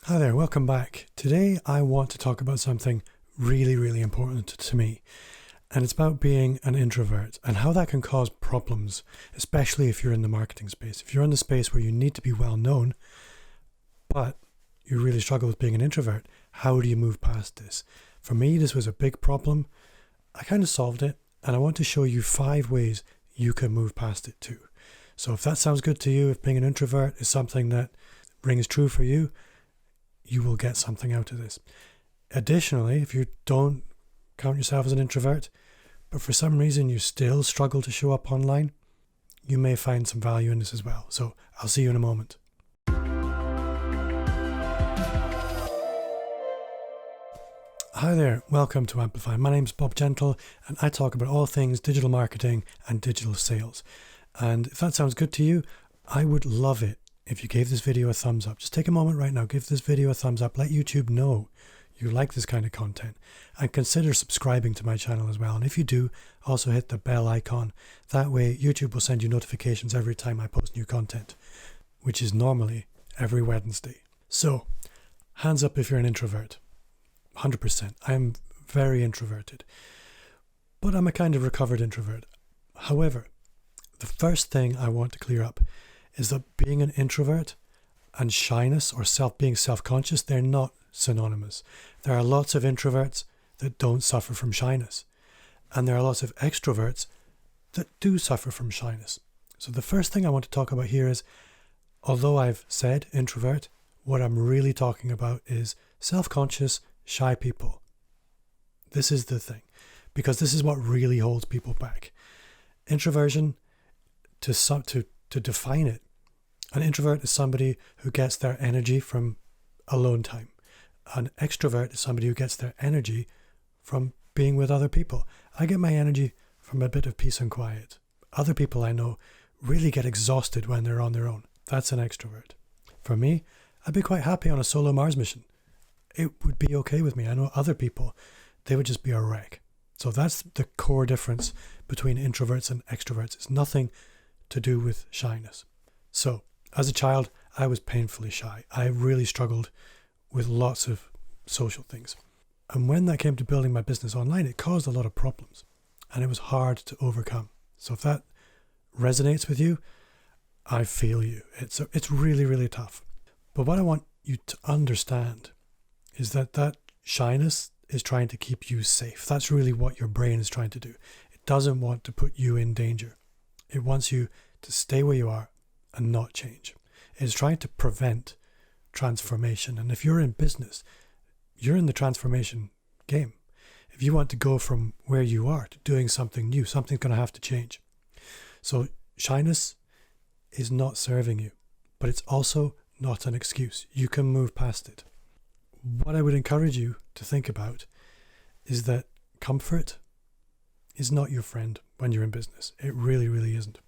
Hi there, welcome back. Today I want to talk about something really important to me, and it's about being an introvert and how that can cause problems, especially if you're in the marketing space. If you're in the space where you need to be well known, but you really struggle with being an introvert, how do you move past this? For me, this was a big problem. I kind of solved it, and I want to show you 5 ways you can move past it too. So if that sounds good to you, if being an introvert is something that rings true for you, you will get something out of this. Additionally, if you don't count yourself as an introvert, but for some reason you still struggle to show up online, you may find some value in this as well. So I'll see you in a moment. Hi there, welcome to Amplify. My name's Bob Gentle, and I talk about all things digital marketing and digital sales. And if that sounds good to you, I would love it if you gave this video a thumbs up. Just take a moment right now, give this video a thumbs up, let YouTube know you like this kind of content, and consider subscribing to my channel as well. And if you do, also hit the bell icon. That way YouTube will send you notifications every time I post new content, which is normally every Wednesday. So, hands up if you're an introvert. 100%. I'm very introverted, but I'm a kind of recovered introvert. However, the first thing I want to clear up is that being an introvert and shyness or being self-conscious, they're not synonymous. There are lots of introverts that don't suffer from shyness, and there are lots of extroverts that do suffer from shyness. So the first thing I want to talk about here is, although I've said introvert, what I'm really talking about is self-conscious, shy people. This is the thing, because this is what really holds people back. Introversion, to define it, an introvert is somebody who gets their energy from alone time. An extrovert is somebody who gets their energy from being with other people. I get my energy from a bit of peace and quiet. Other people I know really get exhausted when they're on their own. That's an extrovert. For me, I'd be quite happy on a solo Mars mission. It would be okay with me. I know other people, they would just be a wreck. So that's the core difference between introverts and extroverts. It's nothing to do with shyness. So, as a child, I was painfully shy. I really struggled with lots of social things. And when that came to building my business online, it caused a lot of problems, and it was hard to overcome. So if that resonates with you, I feel you. It's really tough. But what I want you to understand is that shyness is trying to keep you safe. That's really what your brain is trying to do. It doesn't want to put you in danger. It wants you to stay where you are and not change. It's trying to prevent transformation. And if you're in business, you're in the transformation game. If you want to go from where you are to doing something new, something's going to have to change. So shyness is not serving you, but it's also not an excuse. You can move past it. What I would encourage you to think about is that comfort is not your friend when you're in business. It really isn't.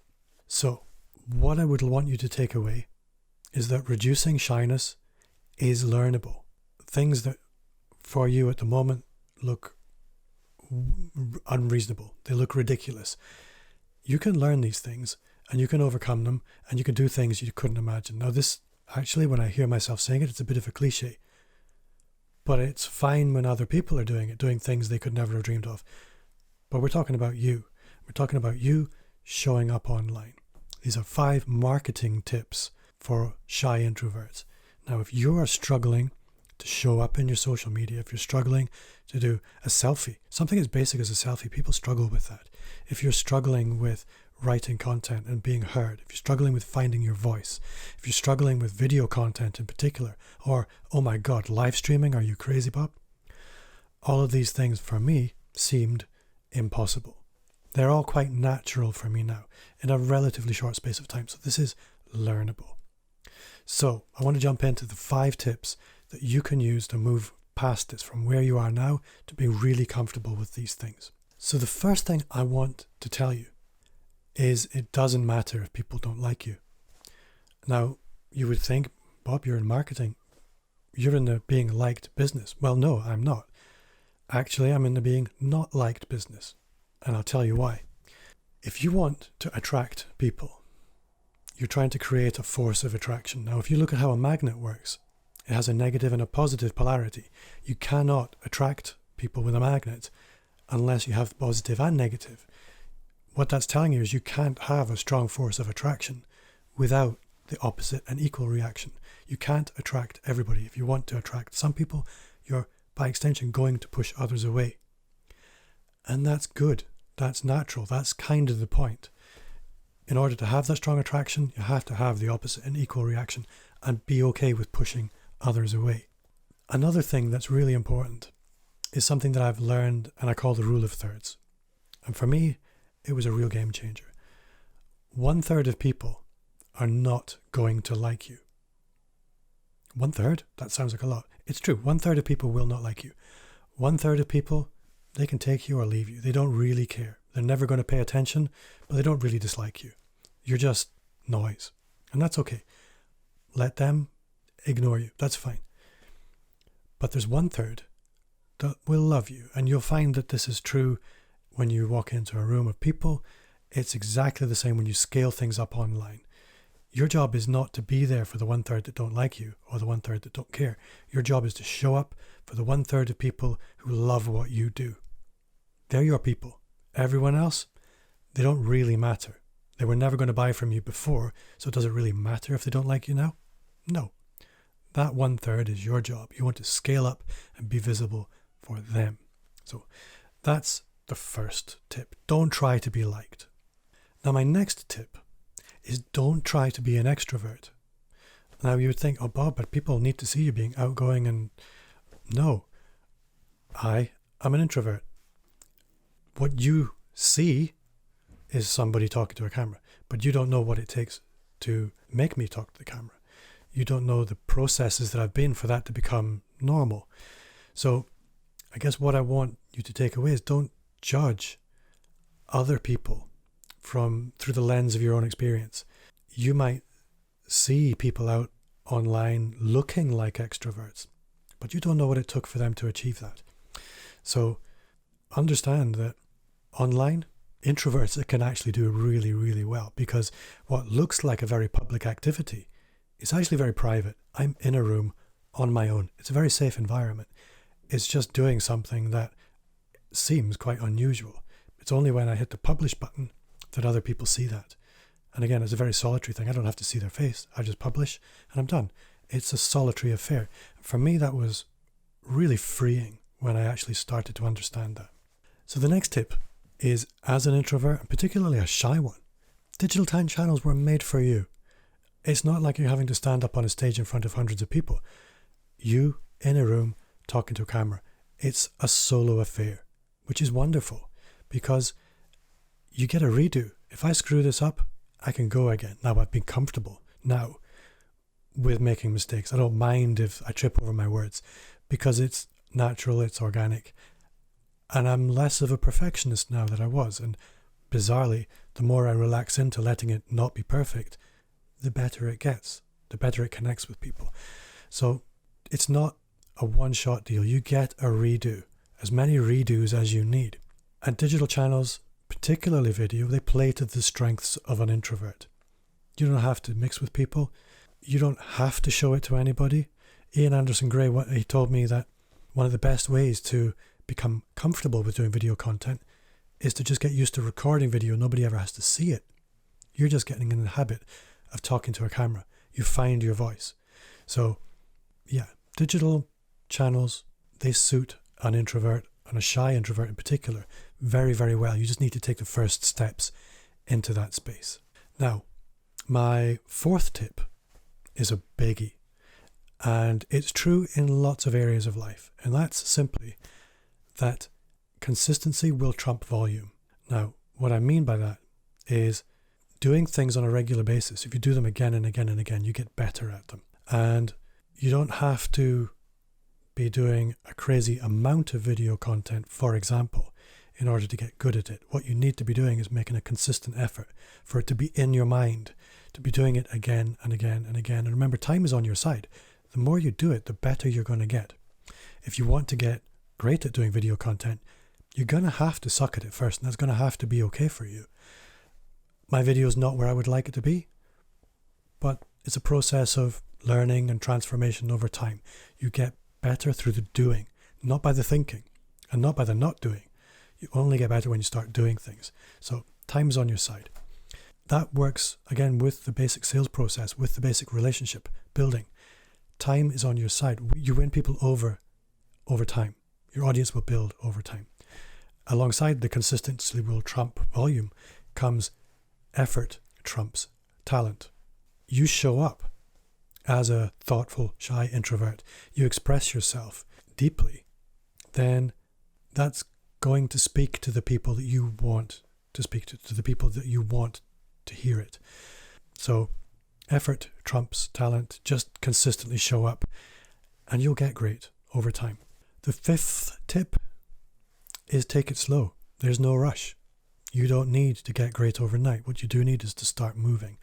So what I would want you to take away is that reducing shyness is learnable. Things that for you at the moment look unreasonable, they look ridiculous. You can learn these things and you can overcome them, and you can do things you couldn't imagine. Now this, actually, when I hear myself saying it, it's a bit of a cliche, but it's fine when other people are doing it, doing things they could never have dreamed of. But we're talking about you. We're talking about you showing up online. These are 5 marketing tips for shy introverts. Now, if you are struggling to show up in your social media, if you're struggling to do a selfie, something as basic as a selfie, people struggle with that. If you're struggling with writing content and being heard, if you're struggling with finding your voice, if you're struggling with video content in particular, or, oh my God, live streaming, are you crazy, Bob? All of these things for me seemed impossible. They're all quite natural for me now in a relatively short space of time. So this is learnable. So I want to jump into the 5 tips that you can use to move past this from where you are now to being really comfortable with these things. So the first thing I want to tell you is it doesn't matter if people don't like you. Now, you would think, Bob, you're in marketing. You're in the being liked business. Well, no, I'm not. Actually, I'm in the being not liked business. And I'll tell you why. If you want to attract people, you're trying to create a force of attraction. Now, if you look at how a magnet works, It has a negative and a positive polarity. You cannot attract people with a magnet unless you have positive and negative. What that's telling you is you can't have a strong force of attraction without the opposite and equal reaction. You can't attract everybody. If you want to attract some people, you're by extension going to push others away. And that's good. That's natural. That's kind of the point. In order to have that strong attraction, you have to have the opposite and equal reaction and be okay with pushing others away. Another thing that's really important is something that I've learned and I call the rule of thirds. And for me, it was a real game changer. 1/3 of people are not going to like you. 1/3? That sounds like a lot. It's true. 1/3 of people will not like you. 1/3 of people, they can take you or leave you. They don't really care. They're never going to pay attention, but they don't really dislike you. You're just noise. And that's okay. Let them ignore you. That's fine. But there's 1/3 that will love you. And you'll find that this is true when you walk into a room of people. It's exactly the same when you scale things up online. Your job is not to be there for the 1/3 that don't like you or the 1/3 that don't care. Your job is to show up for the 1/3 of people who love what you do. They're your people. Everyone else, they don't really matter. They were never going to buy from you before, so does it really matter if they don't like you now? No. That 1/3 is your job. You want to scale up and be visible for them. So that's the first tip. Don't try to be liked. Now my next tip is don't try to be an extrovert. Now you would think, oh Bob, but people need to see you being outgoing and... No. I am an introvert. What you see is somebody talking to a camera, but you don't know what it takes to make me talk to the camera. You don't know the processes that I've been for that to become normal. So I guess what I want you to take away is don't judge other people through the lens of your own experience. You might see people out online looking like extroverts, but you don't know what it took for them to achieve that. So understand that online, introverts can actually do really, really well, because what looks like a very public activity is actually very private. I'm in a room on my own. It's a very safe environment. It's just doing something that seems quite unusual. It's only when I hit the publish button that other people see that. And again, it's a very solitary thing. I don't have to see their face. I just publish and I'm done. It's a solitary affair. For me, that was really freeing when I actually started to understand that. So the next tip is, as an introvert, and particularly a shy one, digital time channels were made for you. It's not like you're having to stand up on a stage in front of hundreds of people. You in a room talking to a camera. It's a solo affair, which is wonderful because you get a redo. If I screw this up, I can go again. Now I've been comfortable now with making mistakes. I don't mind if I trip over my words because it's natural, it's organic. And I'm less of a perfectionist now than I was. And bizarrely, the more I relax into letting it not be perfect, the better it gets, the better it connects with people. So it's not a one-shot deal. You get a redo, as many redos as you need. And digital channels, particularly video, they play to the strengths of an introvert. You don't have to mix with people. You don't have to show it to anybody. Ian Anderson Gray, he told me that one of the best ways to become comfortable with doing video content is to just get used to recording video. Nobody ever has to see it. You're just getting in the habit of talking to a camera. You find your voice. So yeah, digital channels, they suit an introvert, and a shy introvert in particular, very, very well. You just need to take the first steps into that space. Now, my fourth tip is a biggie, and it's true in lots of areas of life, and that's simply that consistency will trump volume. Now, what I mean by that is doing things on a regular basis. If you do them again and again and again, you get better at them. And you don't have to be doing a crazy amount of video content, for example, in order to get good at it. What you need to be doing is making a consistent effort for it to be in your mind, to be doing it again and again and again. And remember, time is on your side. The more you do it, the better you're going to get. If you want to get great at doing video content, you're going to have to suck at it first, and that's going to have to be okay for you. My video is not where I would like it to be, but it's a process of learning and transformation over time. You get better through the doing, not by the thinking and not by the not doing. You only get better when you start doing things. So time's on your side. That works, again, with the basic sales process, with the basic relationship building. Time is on your side. You win people over time. Your audience will build over time. Alongside the consistency will trump volume comes effort trumps talent. You show up as a thoughtful, shy introvert. You express yourself deeply. Then that's going to speak to the people that you want to speak to the people that you want to hear it. So effort trumps talent. Just consistently show up and you'll get great over time. The fifth tip is take it slow. There's no rush. You don't need to get great overnight. What you do need is to start moving.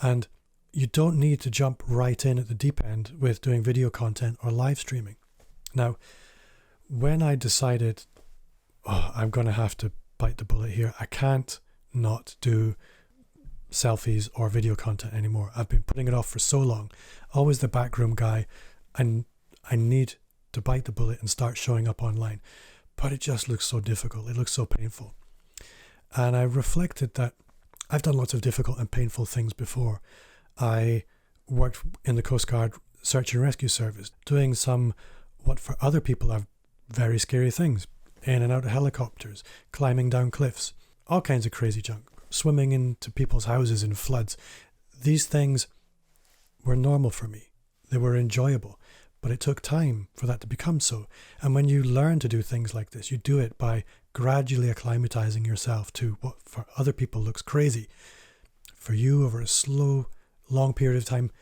And you don't need to jump right in at the deep end with doing video content or live streaming. Now, when I decided, I'm going to have to bite the bullet here, I can't not do selfies or video content anymore. I've been putting it off for so long. Always the backroom guy. And I need to bite the bullet and start showing up online. But it just looks so difficult. It looks so painful. And I reflected that I've done lots of difficult and painful things before. I worked in the Coast Guard Search and Rescue Service, doing some what for other people are very scary things. In and out of helicopters, climbing down cliffs, all kinds of crazy junk, swimming into people's houses in floods. These things were normal for me. They were enjoyable. But it took time for that to become so. And when you learn to do things like this, you do it by gradually acclimatizing yourself to what for other people looks crazy. For you, over a slow, long period of time,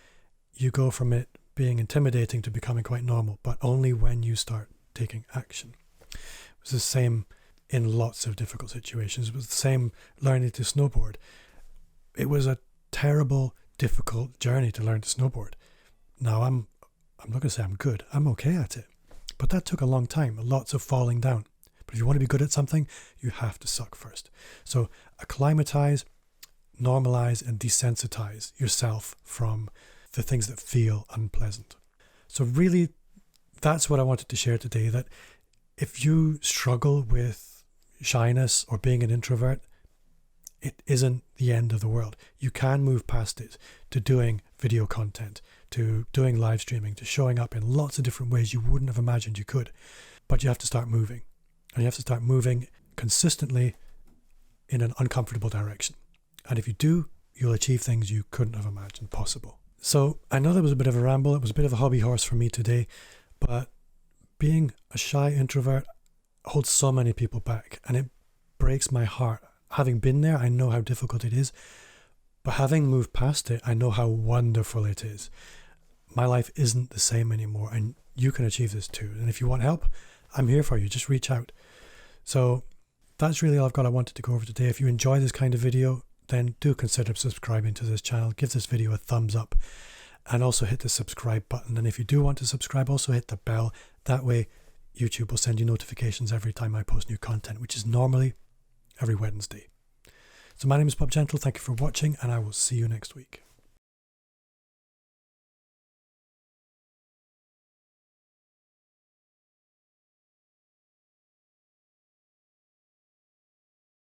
you go from it being intimidating to becoming quite normal, but only when you start taking action. It was the same in lots of difficult situations. It was the same learning to snowboard. It was a terrible, difficult journey to learn to snowboard. Now I'm not going to say I'm good. I'm okay at it. But that took a long time, lots of falling down. But if you want to be good at something, you have to suck first. So acclimatize, normalize, and desensitize yourself from the things that feel unpleasant. So really, that's what I wanted to share today, that if you struggle with shyness or being an introvert, it isn't the end of the world. You can move past it to doing video content, to doing live streaming, to showing up in lots of different ways you wouldn't have imagined you could. But you have to start moving. And you have to start moving consistently in an uncomfortable direction. And if you do, you'll achieve things you couldn't have imagined possible. So I know that was a bit of a ramble. It was a bit of a hobby horse for me today. But being a shy introvert holds so many people back. And it breaks my heart. Having been there, I know how difficult it is. But having moved past it, I know how wonderful it is. My life isn't the same anymore, and you can achieve this too. And if you want help, I'm here for you. Just reach out. So that's really all I've got I wanted to go over today. If you enjoy this kind of video, then do consider subscribing to this channel. Give this video a thumbs up and also hit the subscribe button. And if you do want to subscribe, also hit the bell. That way YouTube will send you notifications every time I post new content, which is normally every Wednesday. So my name is Bob Gentle. Thank you for watching, and I will see you next week.